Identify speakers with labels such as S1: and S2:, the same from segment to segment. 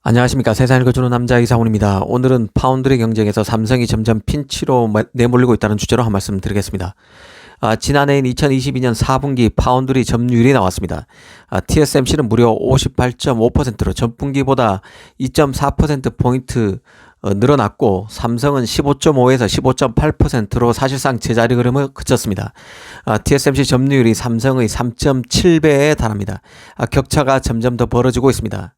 S1: 안녕하십니까. 세상을 거주는 남자 이상훈입니다. 오늘은 파운드리 경쟁에서 삼성이 점점 핀치로 내몰리고 있다는 주제로 한 말씀 드리겠습니다. 지난해인 2022년 4분기 파운드리 점유율이 나왔습니다. TSMC는 무려 58.5%로 전분기보다 2.4%포인트 늘어났고, 삼성은 15.5에서 15.8%로 사실상 제자리 흐름을 그쳤습니다. TSMC 점유율이 삼성의 3.7배에 달합니다. 격차가 점점 더 벌어지고 있습니다.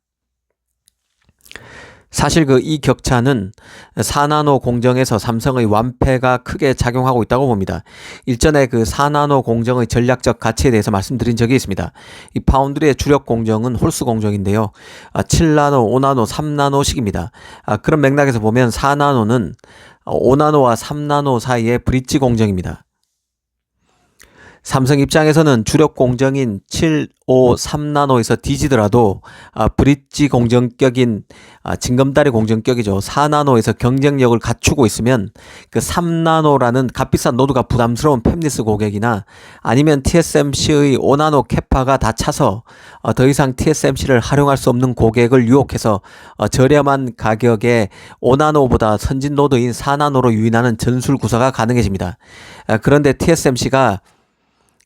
S1: 사실 이 격차는 4나노 공정에서 삼성의 완패가 크게 작용하고 있다고 봅니다. 일전에 4나노 공정의 전략적 가치에 대해서 말씀드린 적이 있습니다. 이 파운드리의 주력 공정은 홀수 공정인데요. 7나노, 5나노, 3나노식입니다. 그런 맥락에서 보면 4나노는 5나노와 3나노 사이의 브릿지 공정입니다. 삼성 입장에서는 주력 공정인 7, 5, 3나노에서 뒤지더라도 브릿지 공정격인 징검다리 공정격이죠. 4나노에서 경쟁력을 갖추고 있으면 3나노라는 값비싼 노드가 부담스러운 팹리스 고객이나 아니면 TSMC의 5나노 캐파가 다 차서 더 이상 TSMC를 활용할 수 없는 고객을 유혹해서 저렴한 가격에 5나노보다 선진 노드인 4나노로 유인하는 전술 구사가 가능해집니다. 그런데 TSMC가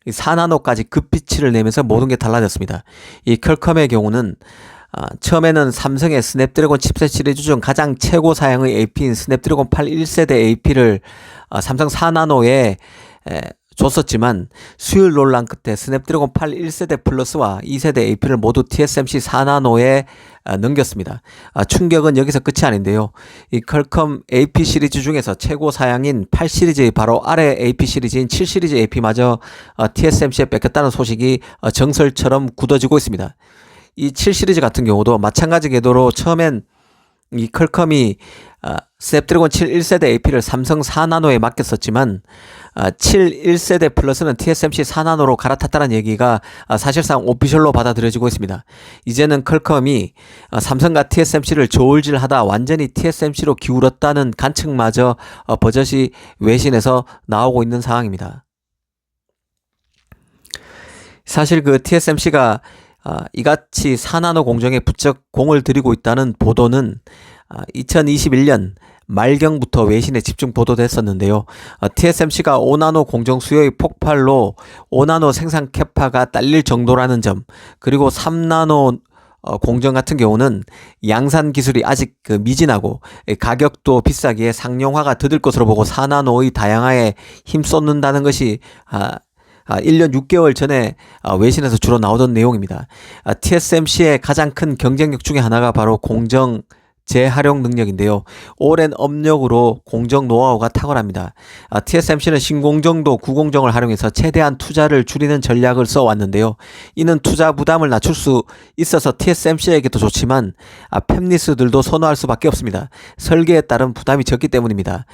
S1: 4나노까지 급비치를 내면서 모든 게 달라졌습니다. 이 퀄컴의 경우는 처음에는 삼성의 스냅드래곤 칩셋 시리즈 중 가장 최고 사양의 AP인 스냅드래곤 8 1세대 AP를 삼성 4나노에 줬었지만 수율 논란 끝에 스냅드래곤 8 1세대 플러스와 2세대 AP를 모두 TSMC 4나노에 넘겼습니다. 충격은 여기서 끝이 아닌데요. 이 퀄컴 AP 시리즈 중에서 최고 사양인 8 시리즈의 바로 아래 AP 시리즈인 7 시리즈 AP마저 TSMC에 뺏겼다는 소식이 정설처럼 굳어지고 있습니다. 이 7 시리즈 같은 경우도 마찬가지 궤도로 처음엔 이 퀄컴이 스냅드래곤 7 1세대 AP를 삼성 4나노에 맡겼었지만 7 1세대 플러스는 TSMC 4나노로 갈아탔다는 얘기가 사실상 오피셜로 받아들여지고 있습니다. 이제는 퀄컴이 삼성과 TSMC를 저울질하다 완전히 TSMC로 기울었다는 관측마저 버젓이 외신에서 나오고 있는 상황입니다. 사실 TSMC가 이같이 4나노 공정에 부쩍 공을 들이고 있다는 보도는 2021년 말경부터 외신에 집중 보도됐었는데요. TSMC가 5나노 공정 수요의 폭발로 5나노 생산 캐파가 딸릴 정도라는 점, 그리고 3나노 공정 같은 경우는 양산 기술이 아직 미진하고 가격도 비싸기에 상용화가 더딜 것으로 보고 4나노의 다양화에 힘쏟는다는 것이 1년 6개월 전에 외신에서 주로 나오던 내용입니다. TSMC의 가장 큰 경쟁력 중에 하나가 바로 공정 재활용 능력인데요. 오랜 업력으로 공정 노하우가 탁월합니다. TSMC는 신공정도 구공정을 활용해서 최대한 투자를 줄이는 전략을 써왔는데요. 이는 투자 부담을 낮출 수 있어서 TSMC에게도 좋지만 팹리스들도 선호할 수밖에 없습니다. 설계에 따른 부담이 적기 때문입니다.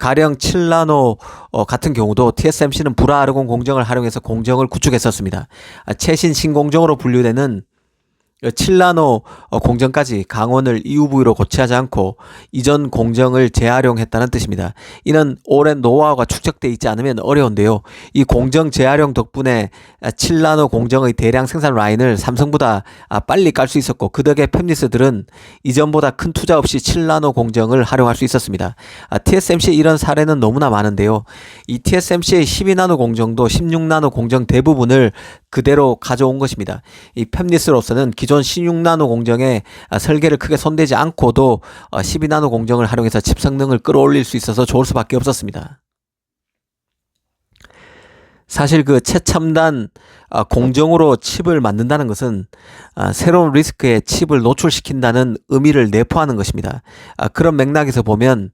S1: 가령 7나노 같은 경우도 TSMC는 불화아르곤 공정을 활용해서 공정을 구축했었습니다. 최신 신공정으로 분류되는 7나노 공정까지 강원을 EUV로 고치하지 않고 이전 공정을 재활용했다는 뜻입니다. 이는 오랜 노하우가 축적되어 있지 않으면 어려운데요. 이 공정 재활용 덕분에 7나노 공정의 대량 생산 라인을 삼성보다 빨리 깔 수 있었고, 그 덕에 팹리스들은 이전보다 큰 투자 없이 7나노 공정을 활용할 수 있었습니다. TSMC의 이런 사례는 너무나 많은데요. 이 TSMC의 12나노 공정도 16나노 공정 대부분을 그대로 가져온 것입니다. 이 팹리스로서는 기존 16나노 공정의 설계를 크게 손대지 않고도 12나노 공정을 활용해서 칩 성능을 끌어올릴 수 있어서 좋을 수밖에 없었습니다. 사실 최첨단 공정으로 칩을 만든다는 것은 새로운 리스크에 칩을 노출시킨다는 의미를 내포하는 것입니다. 그런 맥락에서 보면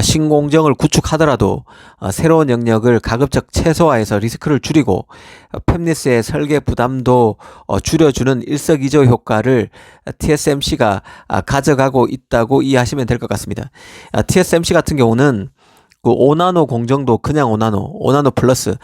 S1: 신공정을 구축하더라도 새로운 영역을 가급적 최소화해서 리스크를 줄이고 팹리스의 설계 부담도 줄여주는 일석이조 효과를 TSMC가 가져가고 있다고 이해하시면 될 것 같습니다. TSMC 같은 경우는 5나노 공정도 그냥 5나노 플러스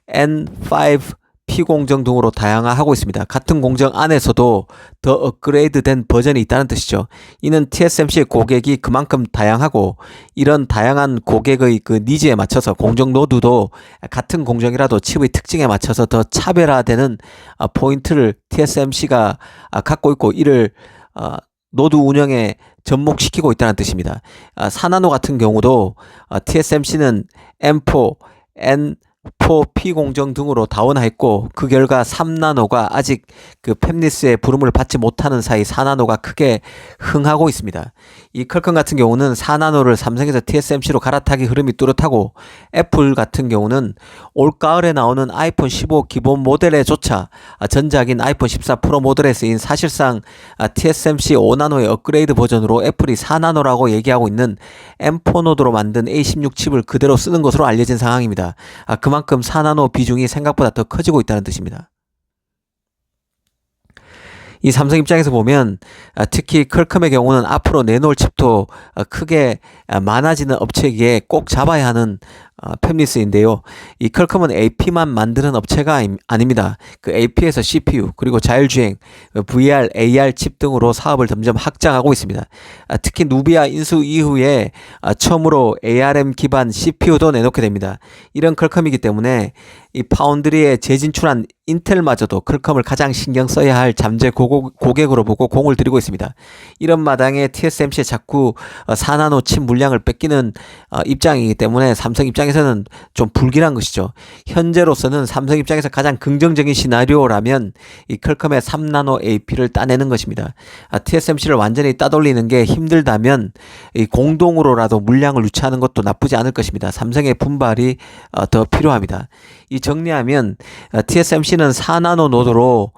S1: N5P 공정 등으로 다양화하고 있습니다. 같은 공정 안에서도 더 업그레이드된 버전이 있다는 뜻이죠. 이는 TSMC의 고객이 그만큼 다양하고, 이런 다양한 고객의 니즈에 맞춰서 공정 노드도 같은 공정이라도 칩의 특징에 맞춰서 더 차별화되는 포인트를 TSMC가 갖고 있고, 이를 노드 운영에 접목시키고 있다는 뜻입니다. 4나노 같은 경우도 TSMC는 M4, N4P 공정 등으로 다원화했고 그 결과 3나노가 아직 그 팹리스의 부름을 받지 못하는 사이 4나노가 크게 흥하고 있습니다. 이 퀄컴 같은 경우는 4나노를 삼성에서 TSMC로 갈아타기 흐름이 뚜렷하고 애플 같은 경우는 올가을에 나오는 아이폰 15 기본 모델에조차 전작인 아이폰 14 프로 모델에 쓰인 사실상 TSMC 5나노의 업그레이드 버전으로 애플이 4나노라고 얘기하고 있는 M4 노드로 만든 A16 칩을 그대로 쓰는 것으로 알려진 상황입니다. 그만큼 4나노 비중이 생각보다 더 커지고 있다는 뜻입니다. 이 삼성 입장에서 보면 특히 퀄컴의 경우는 앞으로 내놓을 칩도 크게 많아지는 업체기에 꼭 잡아야 하는 팹리스인데요. 이 퀄컴은 AP만 만드는 업체가 아닙니다. 그 AP에서 CPU 그리고 자율주행, VR, AR 칩 등으로 사업을 점점 확장하고 있습니다. 특히 누비아 인수 이후에 처음으로 ARM 기반 CPU도 내놓게 됩니다. 이런 퀄컴이기 때문에 이 파운드리에 재진출한 인텔마저도 퀄컴을 가장 신경 써야 할 잠재 고객으로 보고 공을 들이고 있습니다. 이런 마당에 TSMC에 자꾸 4나노 칩 물량을 뺏기는 입장이기 때문에 삼성 입장에서는 좀 불길한 것이죠. 현재로서는 삼성 입장에서 가장 긍정적인 시나리오라면 이 퀄컴의 3나노 AP를 따내는 것입니다. TSMC를 완전히 따돌리는 게 힘들다면 이 공동으로라도 물량을 유치하는 것도 나쁘지 않을 것입니다. 삼성의 분발이 더 필요합니다. 이 정리하면 TSMC는 4나노 노드로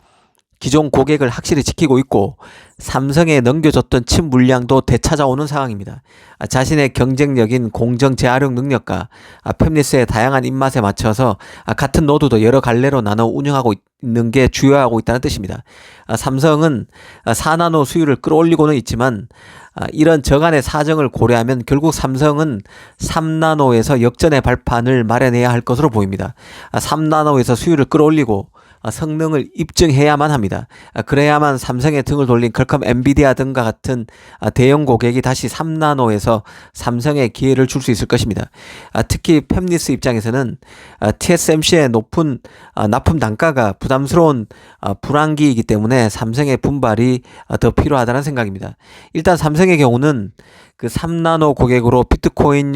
S1: 기존 고객을 확실히 지키고 있고 삼성에 넘겨줬던 칩 물량도 되찾아오는 상황입니다. 자신의 경쟁력인 공정 재활용 능력과 팹리스의 다양한 입맛에 맞춰서 같은 노드도 여러 갈래로 나눠 운영하고 있는 게 주요하고 있다는 뜻입니다. 삼성은 4나노 수율을 끌어올리고는 있지만 이런 저간의 사정을 고려하면 결국 삼성은 3나노에서 역전의 발판을 마련해야 할 것으로 보입니다. 3나노에서 수율을 끌어올리고 성능을 입증해야만 합니다. 그래야만 삼성의 등을 돌린 퀄컴, 엔비디아 등과 같은 대형 고객이 다시 3나노에서 삼성에 기회를 줄 수 있을 것입니다. 특히 팹리스 입장에서는 TSMC의 높은 납품 단가가 부담스러운 불황기이기 때문에 삼성의 분발이 더 필요하다는 생각입니다. 일단 삼성의 경우는 그 3나노 고객으로 비트코인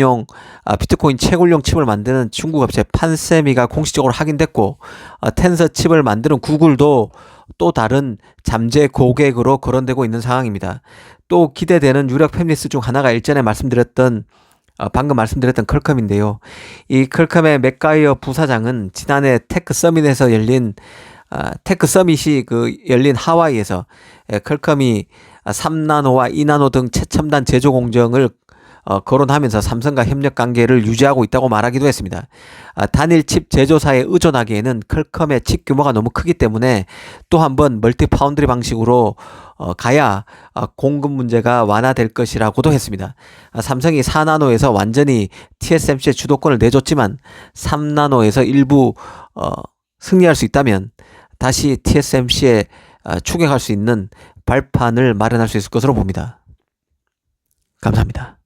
S1: 채굴용 칩을 만드는 중국 업체 판세미가 공식적으로 확인됐고 텐서 칩을 만드는 구글도 또 다른 잠재 고객으로 거론되고 있는 상황입니다. 또 기대되는 유력 팹리스 중 하나가 방금 말씀드렸던 퀄컴인데요. 이 퀄컴의 맥가이어 부사장은 지난해 테크 서밋에서 열린 하와이에서 퀄컴이 3나노와 2나노 등 최첨단 제조 공정을 거론하면서 삼성과 협력 관계를 유지하고 있다고 말하기도 했습니다. 단일 칩 제조사에 의존하기에는 퀄컴의 칩 규모가 너무 크기 때문에 또 한번 멀티 파운드리 방식으로 가야 공급 문제가 완화될 것이라고도 했습니다. 삼성이 4나노에서 완전히 TSMC의 주도권을 내줬지만 3나노에서 일부 승리할 수 있다면 다시 TSMC에 추격할 수 있는 발판을 마련할 수 있을 것으로 봅니다. 감사합니다.